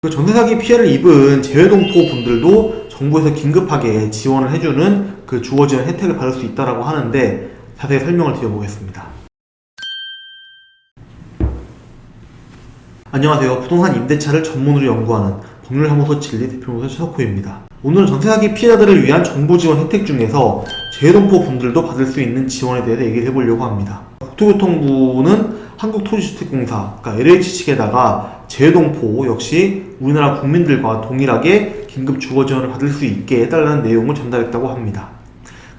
전세 사기 피해를 입은 재외동포 분들도 정부에서 긴급하게 지원을 해주는 주거 지원 혜택을 받을 수 있다고 하는데 자세히 설명을 드려보겠습니다. 안녕하세요. 부동산 임대차를 전문으로 연구하는 법률사무소 진리 대표무소 최석호입니다. 오늘은 전세 사기 피해자들을 위한 정부 지원 혜택 중에서 재외동포 분들도 받을 수 있는 지원에 대해서 얘기를 해보려고 합니다. 국토교통부는 한국토지주택공사, LH 측에다가 재외동포 역시 우리나라 국민들과 동일하게 긴급 주거 지원을 받을 수 있게 해달라는 내용을 전달했다고 합니다.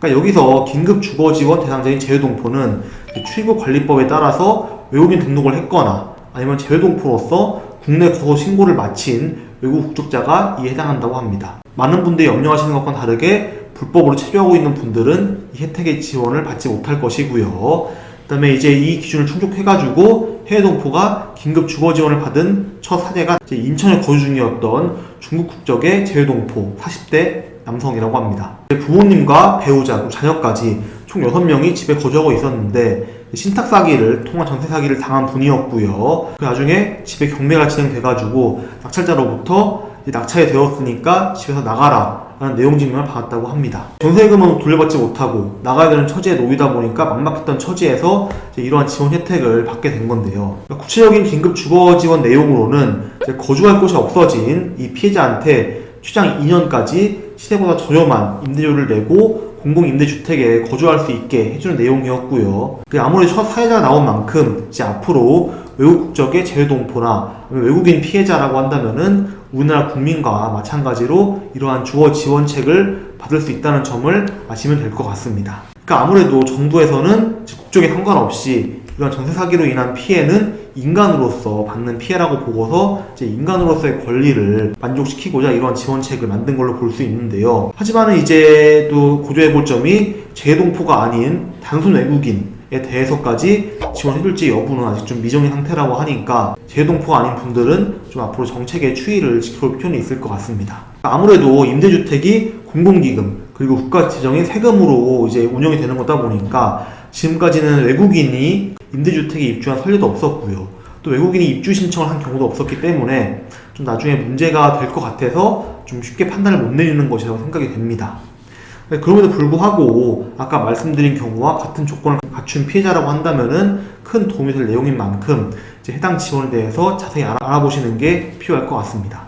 여기서 긴급 주거 지원 대상자인 재외동포는 출입국관리법에 따라서 외국인 등록을 했거나 아니면 재외동포로서 국내 거소 신고를 마친 외국 국적자가 이에 해당한다고 합니다. 많은 분들이 염려하시는 것과 다르게 불법으로 체류하고 있는 분들은 이 혜택의 지원을 받지 못할 것이고요. 그 다음에 이제 이 기준을 충족해가지고 해외동포가 긴급 주거 지원을 받은 첫 사례가 인천에 거주 중이었던 중국 국적의 재외동포 40대 남성이라고 합니다. 부모님과 배우자, 자녀까지 총 6명이 집에 거주하고 있었는데 신탁 사기를 통한 전세 사기를 당한 분이었고요. 나중에 집에 경매가 진행돼가지고 낙찰자로부터 낙찰이 되었으니까 집에서 나가라 라는 내용 증명을 받았다고 합니다. 전세금은 돌려받지 못하고 나가야 되는 처지에 놓이다 보니까 막막했던 처지에서 이러한 지원 혜택을 받게 된 건데요. 구체적인 긴급 주거 지원 내용으로는 거주할 곳이 없어진 이 피해자한테 최장 2년까지 시세보다 저렴한 임대료를 내고 공공임대주택에 거주할 수 있게 해주는 내용이었고요. 아무래도 첫 사례자가 나온 만큼 이제 앞으로 외국 국적의 재외동포나 외국인 피해자라고 한다면은 우리나라 국민과 마찬가지로 이러한 주거 지원책을 받을 수 있다는 점을 아시면 될 것 같습니다. 아무래도 정부에서는 국적에 상관없이 이런 전세 사기로 인한 피해는 인간으로서 받는 피해라고 보고서 인간으로서의 권리를 만족시키고자 이러한 지원책을 만든 걸로 볼 수 있는데요. 하지만 이제 또 고려해볼 점이 재외동포가 아닌 단순 외국인에 대해서까지 지원해줄지 여부는 아직 좀 미정인 상태라고 하니까 재외동포가 아닌 분들은 좀 앞으로 정책의 추이를 지켜볼 필요는 있을 것 같습니다. 아무래도 임대주택이 공공기금 그리고 국가 재정의 세금으로 이제 운영이 되는 거다 보니까 지금까지는 외국인이 임대주택에 입주한 선례도 없었고요. 또 외국인이 입주 신청을 한 경우도 없었기 때문에 좀 나중에 문제가 될 것 같아서 좀 쉽게 판단을 못 내리는 것이라고 생각이 됩니다. 그럼에도 불구하고 아까 말씀드린 경우와 같은 조건을 갖춘 피해자라고 한다면은 큰 도움이 될 내용인 만큼 이제 해당 지원에 대해서 자세히 알아보시는 게 필요할 것 같습니다.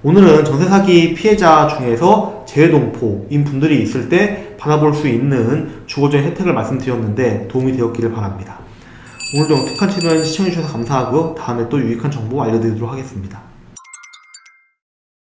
오늘은 전세 사기 피해자 중에서 재외동포인 분들이 있을 때 받아볼 수 있는 주거지원 혜택을 말씀드렸는데 도움이 되었기를 바랍니다. 오늘도 영특한 채널 시청해주셔서 감사하고 다음에 또 유익한 정보 알려드리도록 하겠습니다.